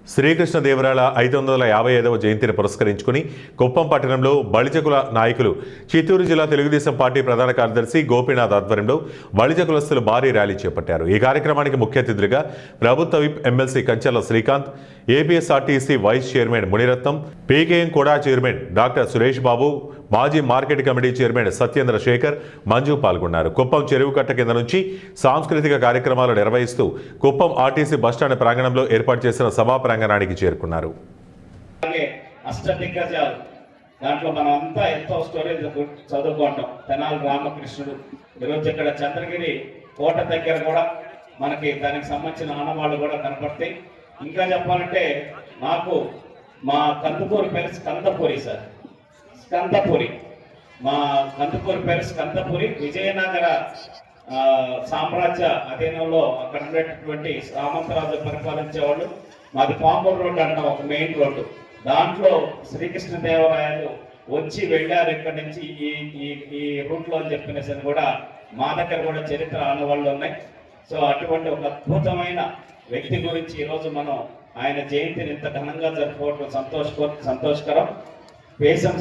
శ్రీకృష్ణదేవరాయల 555వ జయంతిని పురస్కరించుకుని కుప్పం పట్టణంలో బలిజకుల నాయకులు చిత్తూరు జిల్లా తెలుగుదేశం పార్టీ ప్రధాన కార్యదర్శి గోపీనాథ్ ఆధ్వర్యంలో బలిజ కులస్తులు భారీ ర్యాలీ చేపట్టారు. ఈ కార్యక్రమానికి ముఖ్య అతిథులుగా ప్రభుత్వ whip MLC Kanchela Srikanth, APSRTC vice chairman Muniratnam, PKM కూడా చైర్మన్ డాక్టర్ సురేష్ బాబు, మాజీ market committee chairman Satyendra Shekhar, Manju పాల్గొన్నారు. కుప్పం చెరువు కట్ట కింద నుంచి సాంస్కృతిక కార్యక్రమాలు నిర్వహిస్తూ కుప్పం ఆర్టీసీ బస్టాండ్ ప్రాంగణంలో ఏర్పాటు చేసిన సభా ప్రాంగణానికి చేరుకున్నారు. దాంట్లో మనం అంతా ఎంతో స్టోరేజ్ చదువుకుంటాం. తెనాలి రామకృష్ణుడు, ఈరోజు ఇక్కడ చంద్రగిరి కోట దగ్గర కూడా మనకి దానికి సంబంధించిన ఆనవాళ్ళు కూడా కనపడతాయి. ఇంకా చెప్పాలంటే నాకు మా కందుకూరు పేరు స్కందపూరి సార్, స్కందపూరి, మా కందుకూరు పేరు స్కందపూరి. విజయనగర సామ్రాజ్య అధీనంలో అక్కడ ఉండేటటువంటి సామంతరాజు పరిపాలించేవాళ్ళు. మాది పాంపూర్ రోడ్డు అంటాం, ఒక మెయిన్ రోడ్డు. దాంట్లో శ్రీకృష్ణదేవరాయలు వచ్చి వెళ్ళారు ఇక్కడి నుంచి ఈ రూట్లో అని చెప్పినేసి కూడా మా దగ్గర కూడా చరిత్ర ఆనవాళ్ళు ఉన్నాయి. సో అటువంటి ఒక అద్భుతమైన వ్యక్తి గురించి ఈరోజు మనం ఆయన జయంతిని ఇంత ఘనంగా జరుపుకోవడం సంతోషకరం. పేషం